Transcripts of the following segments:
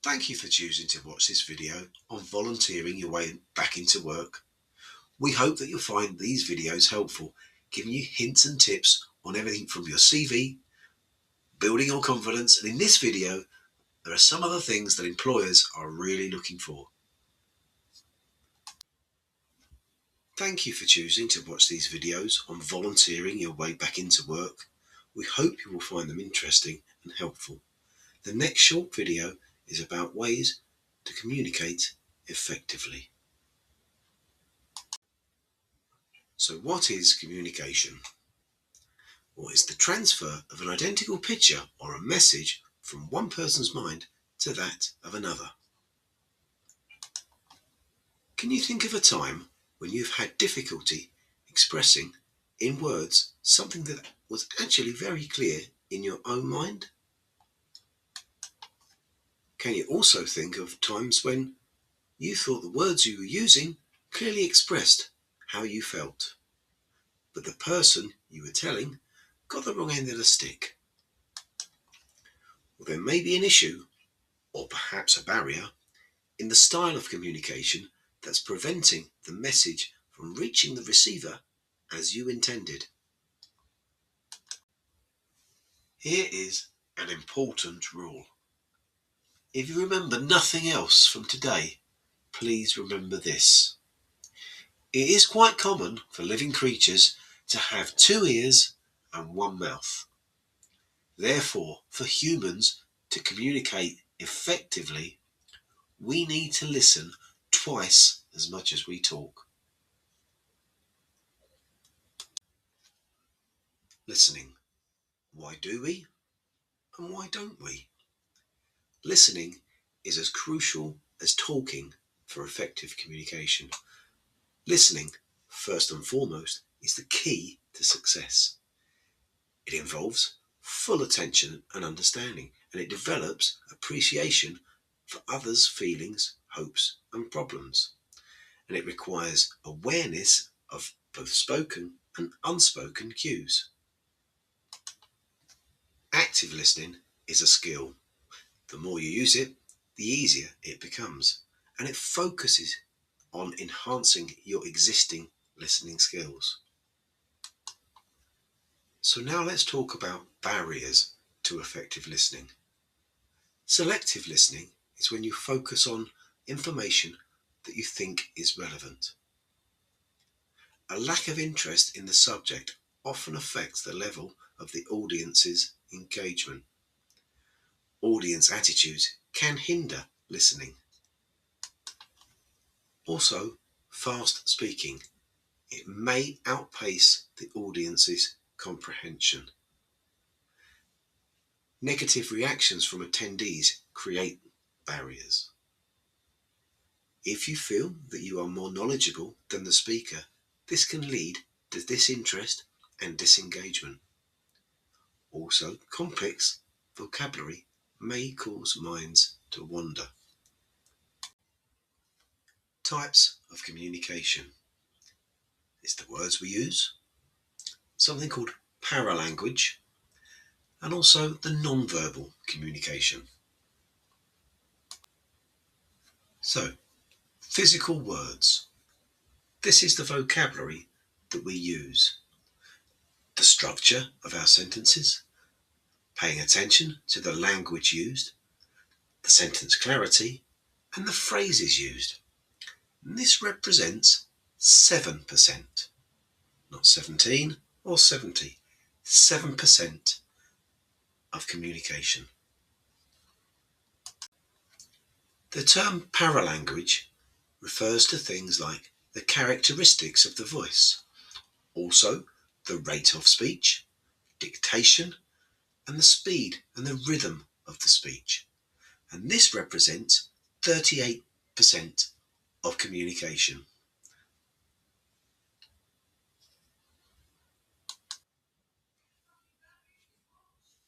Thank you for choosing to watch this video on volunteering your way back into work. We hope that you'll find these videos helpful, giving you hints and tips on everything from your CV, building your confidence, and in this video, there are some other things that employers are really looking for. Thank you for choosing to watch these videos on volunteering your way back into work. We hope you will find them interesting and helpful. The next short video is about ways to communicate effectively. So what is communication? Well, it's the transfer of an identical picture or a message from one person's mind to that of another. Can you think of a time when you've had difficulty expressing in words something that was actually very clear in your own mind? Can you also think of times when you thought the words you were using clearly expressed how you felt, but the person you were telling got the wrong end of the stick? Well, there may be an issue, or perhaps a barrier, in the style of communication that's preventing the message from reaching the receiver as you intended. Here is an important rule. If you remember nothing else from today, please remember this. It is quite common for living creatures to have two ears and one mouth. Therefore, for humans to communicate effectively, we need to listen twice as much as we talk. Listening. Why do we? And why don't we? Listening is as crucial as talking for effective communication. Listening, first and foremost, is the key to success. It involves full attention and understanding, and it develops appreciation for others' feelings, hopes, and problems. And it requires awareness of both spoken and unspoken cues. Active listening is a skill. The more you use it, the easier it becomes, and it focuses on enhancing your existing listening skills. So now let's talk about barriers to effective listening. Selective listening is when you focus on information that you think is relevant. A lack of interest in the subject often affects the level of the audience's engagement. Audience attitudes can hinder listening. Also, fast speaking. It may outpace the audience's comprehension. Negative reactions from attendees create barriers. If you feel that you are more knowledgeable than the speaker, this can lead to disinterest and disengagement. Also, complex vocabulary may cause minds to wander. Types of communication. It's the words we use, something called paralanguage, and also the non-verbal communication. So, physical words. This is the vocabulary that we use. The structure of our sentences, paying attention to the language used, the sentence clarity, and the phrases used. And this represents 7%, not 17 or 70, 7% of communication. The term paralanguage refers to things like the characteristics of the voice, also the rate of speech, dictation, and the speed and the rhythm of the speech. And this represents 38% of communication.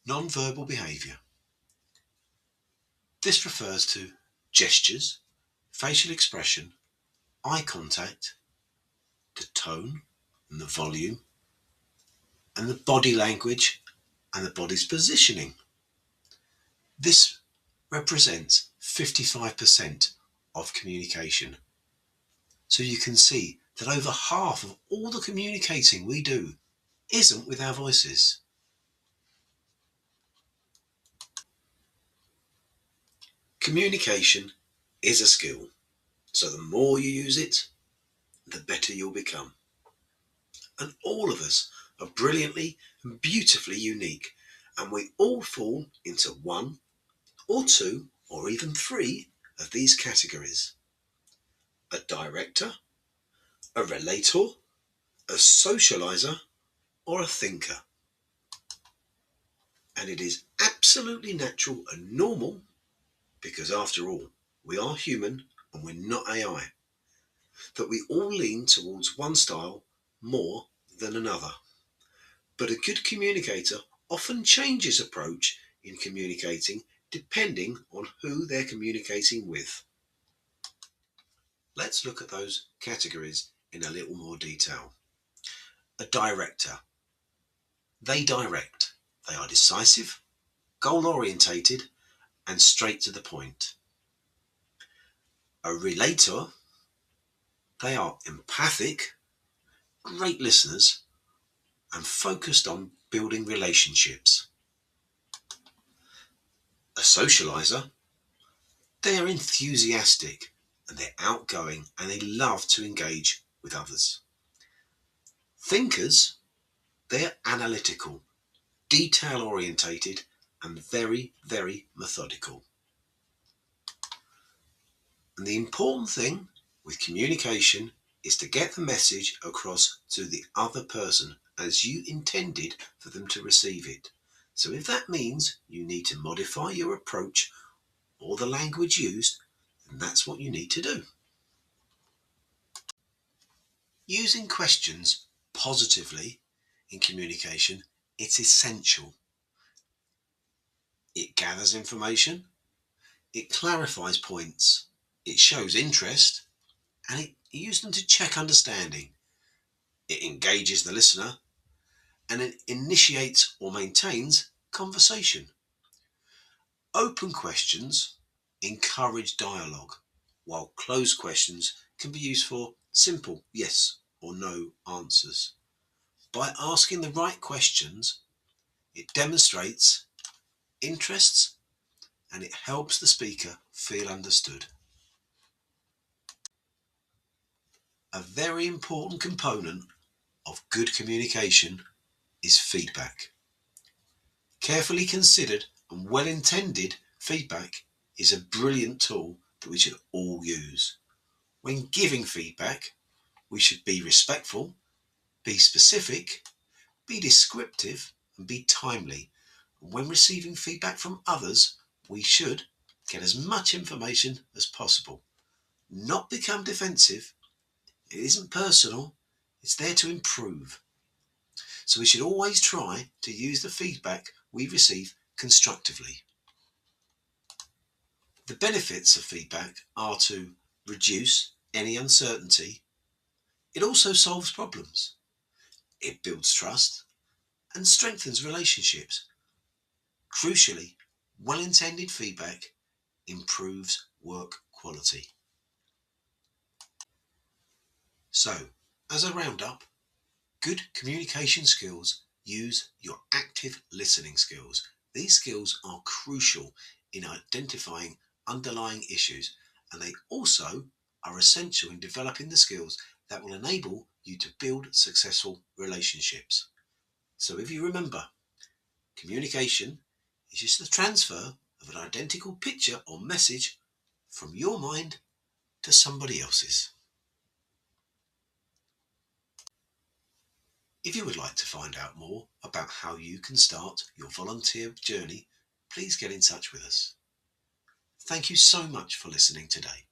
Non-verbal behaviour. This refers to gestures, facial expression, eye contact, the tone and the volume, and the body language and the body's positioning. This represents 55% of communication. So you can see that over half of all the communicating we do isn't with our voices. Communication is a skill, so the more you use it, the better you'll become. And all of us are brilliantly and beautifully unique, and we all fall into one or two or even three of these categories: a director, a relator, a socializer, or a thinker. And it is absolutely natural and normal, because after all, we are human and we're not AI, that we all lean towards one style more than another. But a good communicator often changes approach in communicating depending on who they're communicating with. Let's look at those categories in a little more detail. A director. They direct. They are decisive, goal-orientated, and straight to the point. A relator. They are empathic, great listeners, and focused on building relationships. A socializer. They are enthusiastic and they're outgoing and they love to engage with others. Thinkers. They're analytical, detail orientated, and very, very methodical. And the important thing with communication is to get the message across to the other person as you intended for them to receive it. So if that means you need to modify your approach or the language used, then that's what you need to do. Using questions positively in communication, it's essential. It gathers information, it clarifies points, it shows interest, and it uses them to check understanding. It engages the listener, and it initiates or maintains conversation. Open questions encourage dialogue, while closed questions can be used for simple yes or no answers. By asking the right questions, it demonstrates interests and it helps the speaker feel understood. A very important component of good communication is feedback. Carefully considered and well-intended feedback is a brilliant tool that we should all use. When giving feedback, we should be respectful, be specific, be descriptive, and be timely. And when receiving feedback from others, we should get as much information as possible. Not become defensive. It isn't personal. It's there to improve. So we should always try to use the feedback we receive constructively. The benefits of feedback are to reduce any uncertainty. It also solves problems. It builds trust and strengthens relationships. Crucially, well-intended feedback improves work quality. So, as a roundup, good communication skills use your active listening skills. These skills are crucial in identifying underlying issues, and they also are essential in developing the skills that will enable you to build successful relationships. So if you remember, communication is just the transfer of an identical picture or message from your mind to somebody else's. If you would like to find out more about how you can start your volunteer journey, please get in touch with us. Thank you so much for listening today.